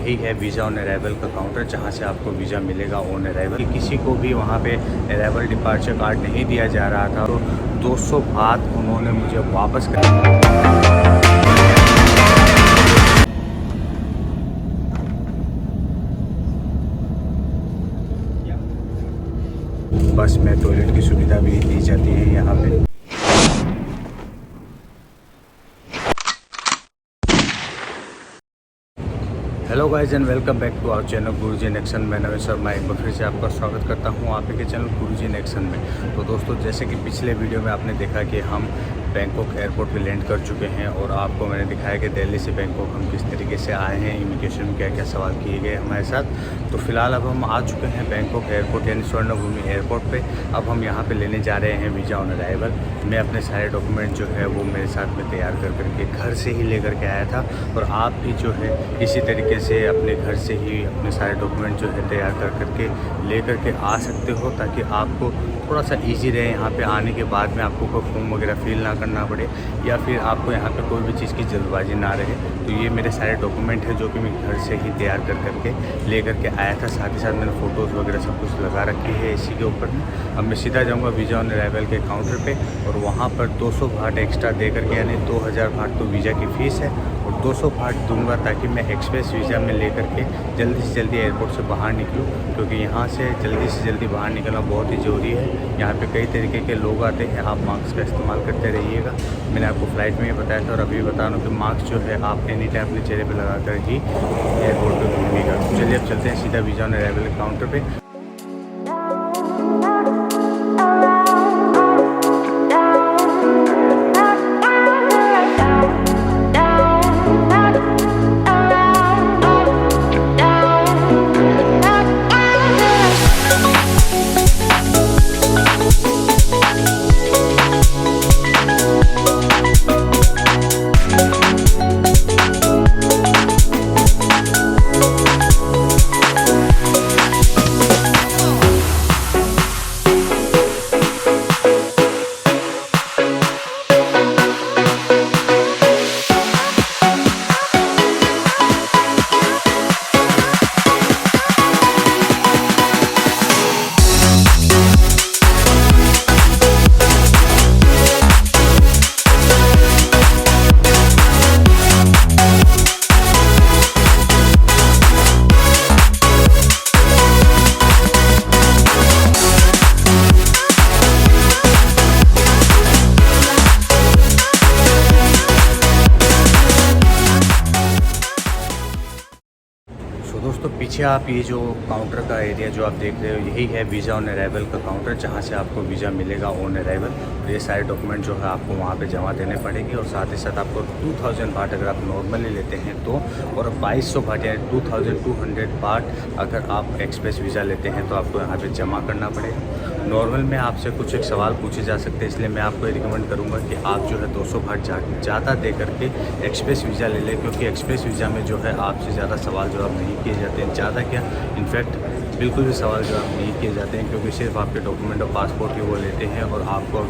यही है visa on arrival का काउंटर, जहां से आपको वीज़ा मिलेगा ऑन अराइवल। किसी को भी वहां पे अराइवल डिपार्चर कार्ड नहीं दिया जा रहा था, तो 200 बात उन्होंने मुझे वापस कर। बस में टॉयलेट की सुविधा भी दी जाती है यहाँ पे। Hello guys and welcome back to our channel Guruji in action. मैं नवेश शर्मा एक बार फिर से आपका स्वागत करता हूँ आप के चैनल गुरुजी इन एक्शन में। तो दोस्तों, जैसे कि पिछले वीडियो में आपने देखा कि हम बैंकॉक एयरपोर्ट पे लैंड कर चुके हैं और आपको मैंने दिखाया कि दिल्ली से बैंकॉक हम किस तरीके से आए हैं, इमिग्रेशन में क्या क्या सवाल किए गए हमारे साथ। तो फिलहाल अब हम आ चुके हैं बैंकॉक एयरपोर्ट यानी स्वर्णभूमि एयरपोर्ट पे। अब हम यहाँ पे लेने जा रहे हैं वीज़ा ऑन अराइवल। मैं अपने सारे डॉक्यूमेंट जो है वो मेरे साथ में तैयार कर करके घर से ही लेकर के आया था, और आप भी जो है इसी तरीके से अपने घर से ही अपने सारे डॉक्यूमेंट जो है तैयार कर करके ले करके आ सकते हो, ताकि आपको थोड़ा सा ईजी रहे। यहाँ पे आने के बाद में आपको कोई फॉर्म वगैरह फिल ना करना पड़े, या फिर आपको यहाँ पे कोई भी चीज़ की जल्दबाजी ना रहे। तो ये मेरे सारे डॉक्यूमेंट है जो कि मैं घर से ही तैयार कर करके ले करके आया था। साथ ही साथ मैंने फ़ोटोज़ वगैरह सब कुछ लगा रखी है इसी के ऊपर में। अब मैं सीधा जाऊँगा वीज़ा ऑन अराइवल के काउंटर पे, और वहाँ पर 200 बाट एक्स्ट्रा दे करके, यानी 2000 बाट तो वीज़ा की फ़ीस है, और 200 बाट दूंगा ताकि मैं एक्सप्रेस वीज़ा में ले करके जल्दी से जल्दी एयरपोर्ट से बाहर निकलूँ, क्योंकि यहाँ से जल्दी बाहर निकलना बहुत ही ज़रूरी है। यहाँ पे कई तरीके के लोग आते हैं, आप मास्क का इस्तेमाल करते रहिएगा। मैंने आपको फ़्लाइट में ही बताया था, और अभी बता रहा हूँ कि मास्क जो है आप एनी टाइम अपने चेहरे पर लगा कर ही एयरपोर्ट पर घूमिएगा। तो चलिए अब चलते हैं सीधा वीज़ा ऑन अराइवल काउंटर पर। दोस्तों, पीछे आप ये जो काउंटर का एरिया जो आप देख रहे हो, यही है वीज़ा ऑन अराइवल का काउंटर, जहाँ से आपको वीज़ा मिलेगा ऑन अराइवल। और ये सारे डॉक्यूमेंट जो है आपको वहाँ पे जमा देने पड़ेंगे, और साथ ही साथ आपको 2000 बाट अगर आप नॉर्मली लेते हैं तो, और 2200 बाट यानी 2200 बाट अगर आप एक्सप्रेस वीज़ा लेते हैं तो आपको यहाँ पर जमा करना पड़ेगा। नॉर्मल में आपसे कुछ एक सवाल पूछे जा सकते हैं, इसलिए मैं आपको ये रिकमेंड करूँगा कि आप जो है 200 बाट ज़्यादा दे करके एक्सप्रेस वीज़ा ले लें, क्योंकि एक्सप्रेस वीज़ा में जो है आपसे ज़्यादा सवाल जवाब नहीं किए जाते हैं। ज़्यादा क्या, इनफैक्ट बिल्कुल भी सवाल जवाब नहीं किए जाते हैं, क्योंकि सिर्फ आपके डॉक्यूमेंट और पासपोर्ट ही वो लेते हैं, और आपको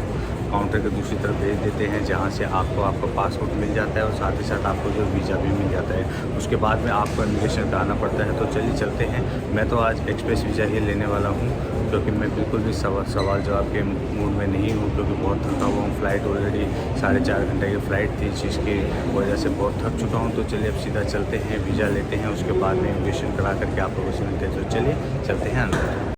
काउंटर के दूसरी तरफ भेज देते हैं, जहाँ से आपको आपका पासपोर्ट मिल जाता है, और साथ ही साथ आपको जो वीज़ा भी मिल जाता है। उसके बाद में आपको इमिग्रेशन कराना पड़ता है। तो चलिए चलते हैं। मैं तो आज एक्सप्रेस वीज़ा ही लेने वाला हूँ, क्योंकि मैं बिल्कुल भी सवाल जवाब के मूड में नहीं हूँ, क्योंकि बहुत थका हुआ हूँ। फ़्लाइट ऑलरेडी 4.5 घंटे की फ़्लाइट थी, जिसकी वजह से बहुत थक चुका हूँ। तो चलिए अब सीधा चलते हैं, वीज़ा लेते हैं, उसके बाद में इमिग्रेशन करा करके आप लोगों से मिलते हैं। तो चलिए चलते हैं अंदर।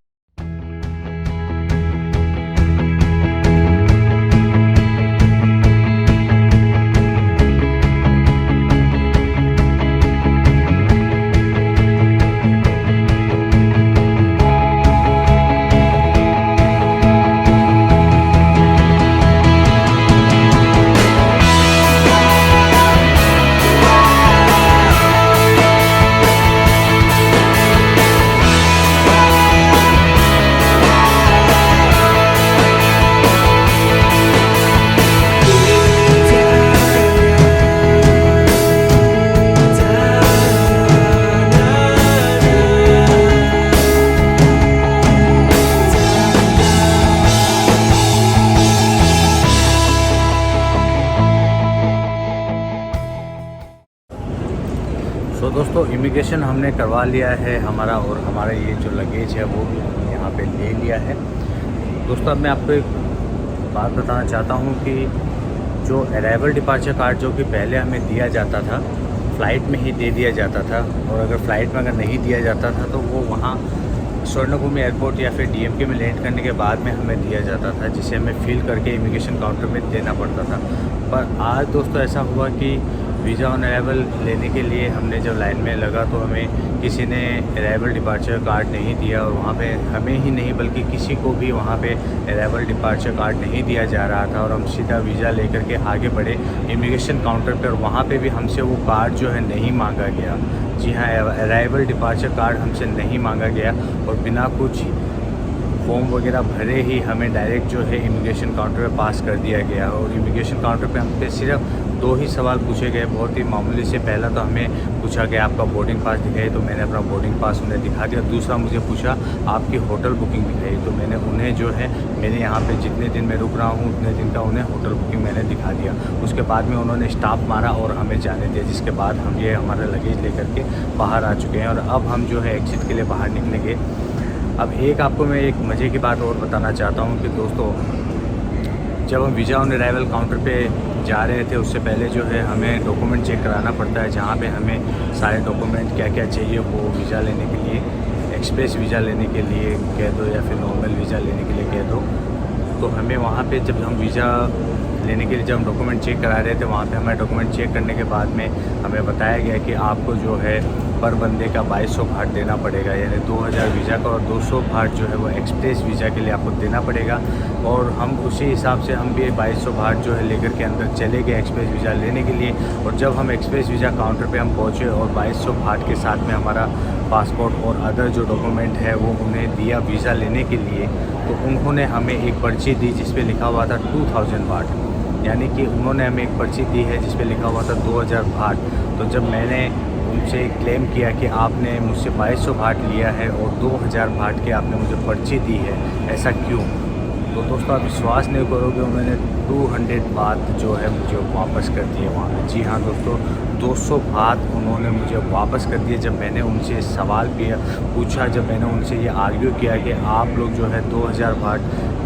तो दोस्तों इमिग्रेशन हमने करवा लिया है हमारा, और हमारा ये जो लगेज है वो भी हमने यहाँ पे ले लिया है। दोस्तों अब मैं आपको एक बात बताना चाहता हूँ कि जो अराइवल डिपार्चर कार्ड जो कि पहले हमें दिया जाता था, फ़्लाइट में ही दे दिया जाता था, और अगर फ़्लाइट में अगर नहीं दिया जाता था तो वो वहाँ स्वर्णभूमि एयरपोर्ट या फिर डीएमके में लैंड करने के बाद में हमें दिया जाता था, जिसे हमें फिल करके इमिग्रेशन काउंटर में देना पड़ता था। पर आज दोस्तों ऐसा हुआ कि वीज़ा ऑन अराइवल लेने के लिए हमने जब लाइन में लगा तो हमें किसी ने अराइवल डिपार्चर कार्ड नहीं दिया, और वहाँ पे हमें ही नहीं बल्कि किसी को भी वहाँ पे अराइवल डिपार्चर कार्ड नहीं दिया जा रहा था। और हम सीधा वीज़ा लेकर के आगे बढ़े इमिग्रेशन काउंटर पर, और वहाँ पे भी हमसे वो कार्ड जो है नहीं मांगा गया। जी हाँ, अराइवल डिपार्चर कार्ड हमसे नहीं मांगा गया, और बिना कुछ फॉर्म वगैरह भरे ही हमें डायरेक्ट जो है इमिग्रेशन काउंटर पे पास कर दिया गया। और इमिग्रेशन काउंटर पे हम पे सिर्फ 2 ही सवाल पूछे गए, बहुत ही मामूली से। पहला तो हमें पूछा गया आपका बोर्डिंग पास दिखाइए, तो मैंने अपना बोर्डिंग पास उन्हें दिखा दिया। दूसरा मुझे पूछा आपकी होटल बुकिंग दिखाई, तो मैंने उन्हें जो है मेरे यहाँ पे जितने दिन मैं रुक रहा हूँ उतने दिन का उन्हें होटल बुकिंग मैंने दिखा दिया। उसके बाद में उन्होंने स्टाफ मारा और हमें जाने दिया, जिसके बाद हम ये हमारा लगेज लेकर के बाहर आ चुके हैं। और अब हम जो है एग्ज़िट के लिए बाहर निकलेंगे। अब एक आपको मैं एक मज़े की बात और बताना चाहता हूँ कि दोस्तों जब हम वीज़ा ऑन अराइवल काउंटर पे जा रहे थे उससे पहले जो है हमें डॉक्यूमेंट चेक कराना पड़ता है, जहाँ पे हमें सारे डॉक्यूमेंट क्या क्या चाहिए वो वीज़ा लेने के लिए, एक्सप्रेस वीज़ा लेने के लिए कह दो या फिर नॉर्मल वीज़ा लेने के लिए कह दो। तो हमें वहाँ पे जब हम वीज़ा लेने के लिए जब हम डॉक्यूमेंट चेक करा रहे थे, वहाँ पे हमें डॉक्यूमेंट चेक करने के बाद में हमें बताया गया कि आपको जो है पर बंदे का 2200 भाट देना पड़ेगा, यानी 2000 वीज़ा का, और 200 भाट जो है वो एक्सप्रेस वीज़ा के लिए आपको देना पड़ेगा। और हम उसी हिसाब से हम भी 2200 भाट जो है लेकर के अंदर चले गए एक्सप्रेस वीज़ा लेने के लिए। और जब हम एक्सप्रेस वीज़ा काउंटर पे हम पहुँचे और 2200 भाट के साथ में हमारा पासपोर्ट और अदर जो डॉक्यूमेंट है वो उन्हें दिया वीज़ा लेने के लिए, तो उन्होंने हमें एक पर्ची दी जिस पर लिखा हुआ था 2000 भाट, यानी कि उन्होंने हमें एक पर्ची दी है जिस पे लिखा हुआ था 2000 भाट। तो जब मैंने उनसे क्लेम किया कि आपने मुझसे 2200 भाट लिया है और 2000 भाट की आपने मुझे पर्ची दी है, ऐसा क्यों? तो दोस्तों आप विश्वास नहीं करोगे, उन्होंने 200 बात जो है मुझे वापस कर दिए वहाँ। जी हाँ दोस्तों, 200 बात उन्होंने मुझे वापस कर दिए। जब मैंने उनसे सवाल पूछा, जब मैंने उनसे ये आर्ग्यू किया कि आप लोग जो है 2000 बाट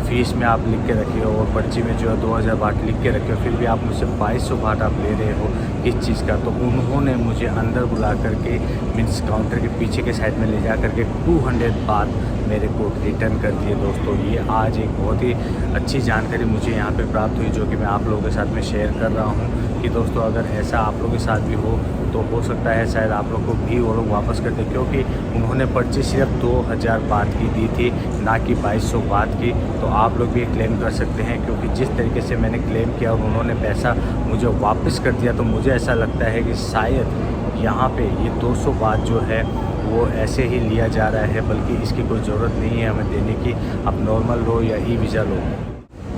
फ़ीस में आप लिख के रखे हो और पर्ची में जो है 2000 बाट लिख के रखे हो, फिर भी आप मुझसे 2200 बाट आप ले रहे हो, किस चीज़ का? तो उन्होंने मुझे अंदर बुला करके मीन्स काउंटर के पीछे के साइड में ले जा करके 200 बात मेरे को रिटर्न कर दिए। दोस्तों ये आज एक बहुत ही अच्छी जानकारी मुझे यहाँ पे प्राप्त हुई, जो कि मैं आप लोगों के साथ में शेयर कर रहा हूँ कि दोस्तों अगर ऐसा आप लोगों के साथ भी हो तो हो सकता है शायद आप लोग को भी वो लोग वापस कर दें, क्योंकि उन्होंने पर्ची सिर्फ 2000 बात की दी थी, ना कि 2200 बात की। तो आप लोग भी क्लेम कर सकते हैं, क्योंकि जिस तरीके से मैंने क्लेम किया और उन्होंने पैसा मुझे वापस कर दिया, तो मुझे ऐसा लगता है कि शायद यहाँ पे ये 200 बात जो है वो ऐसे ही लिया जा रहा है, बल्कि इसकी कोई ज़रूरत नहीं है हमें देने की। आप नॉर्मल लो या ई वीज़ा लो।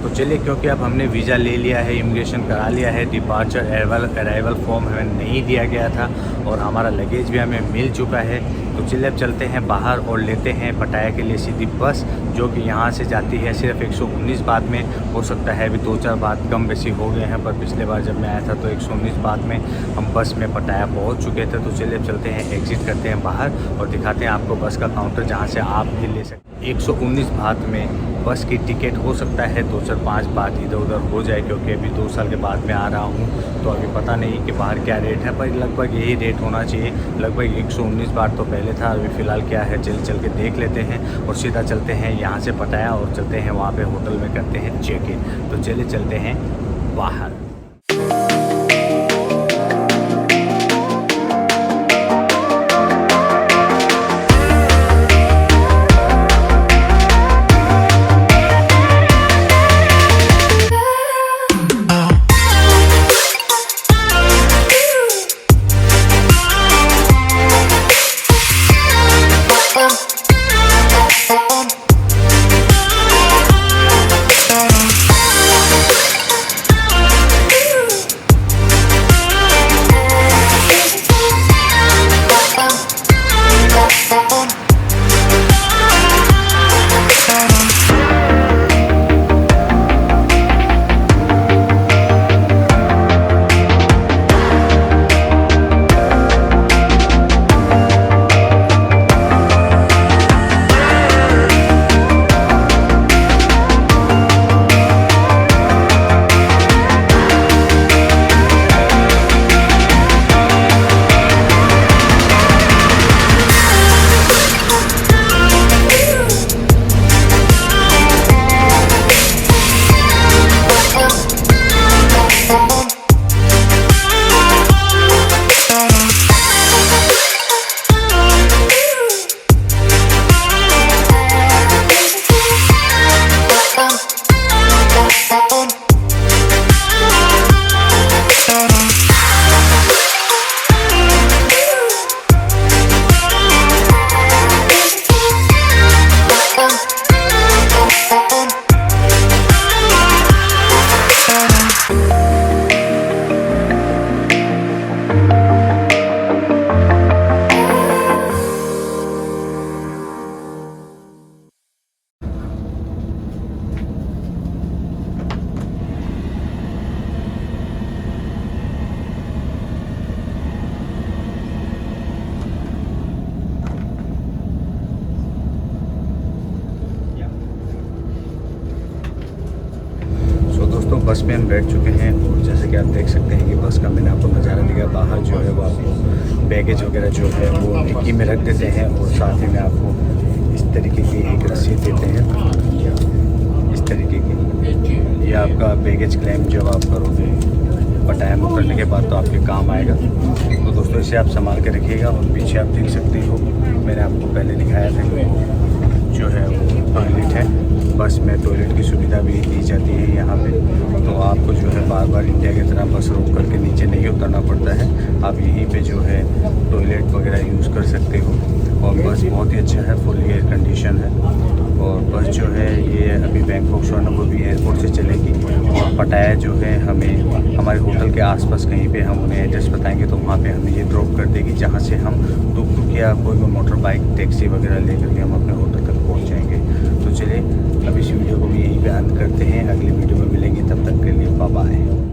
तो चलिए, क्योंकि अब हमने वीज़ा ले लिया है, इमिग्रेशन करा लिया है, डिपार्चर अराइवल फॉर्म हमें नहीं दिया गया था और हमारा लगेज भी हमें मिल चुका है, तो चलिए अब चलते हैं बाहर और लेते हैं पटाया के लिए सीधी बस, जो कि यहाँ से जाती है सिर्फ 119 बात में। हो सकता है अभी 2-4 बात कम बेसी हो गए हैं, पर पिछले बार जब मैं आया था तो 119 बात में हम बस में पटाया पहुँच चुके थे। तो चलिए अब चलते हैं, एग्ज़िट करते हैं बाहर और दिखाते हैं आपको बस का काउंटर, जहाँ से आप भी ले सकते हैं। 119 बात में बस की टिकट हो सकता है 2-4-5 बात इधर उधर हो जाए, क्योंकि अभी 2 साल के बाद में आ रहा हूँ, तो अभी पता नहीं कि बाहर क्या रेट है, पर लगभग यही रेट होना चाहिए। लगभग 119 बात तो पहले था, अभी फ़िलहाल क्या है चल के देख लेते हैं और सीधा चलते हैं यहाँ से पटाया और चलते हैं वहाँ पे होटल में करते हैं चेक इन। तो चलिए चलते हैं बाहर। बस में हम बैठ चुके हैं और जैसे कि आप देख सकते हैं कि बस का मैंने आपको नज़ारा दिखाया। बाहर जो है वो आपको बैगेज वगैरह जो है वो डिक्की में रख देते हैं और साथ ही में आपको इस तरीके की एक रसीद देते हैं, इस तरीके की। ये आपका बैगेज क्लेम जब आप करोगे पटाया करने के बाद तो आपके काम आएगा। तो दोस्तों इसे आप संभाल के रखिएगा। और पीछे आप देख सकते हो, मैंने आपको पहले दिखाया था कि जो है वो टॉयलेट है। बस में टॉयलेट की सुविधा भी दी जाती है यहाँ पे। तो आपको जो है बार बार इंडिया की तरह बस रोक करके नीचे नहीं उतरना पड़ता है। आप यहीं पे जो है टॉयलेट वगैरह यूज़ कर सकते हो। और बस बहुत ही अच्छा है, फुल एयर कंडीशन है। और बस जो है ये अभी बैंकॉक स्वर्णपुरी एयरपोर्ट से चलेगी और पटाया जो है हमें हमारे होटल के आसपास कहीं पे हम उन्हें एड्रेस बताएंगे तो वहाँ पे हमें ये ड्रॉप कर देगी, जहाँ से हम टुक या कोई भी मोटर बाइक टैक्सी वगैरह लेकर के हम अपने होटल तक पहुँच जाएंगे। तो चलिए अब इस वीडियो को भी यहीं पे अंत करते हैं। अगली वीडियो में मिलेंगे, तब तक के लिए बाय बाय।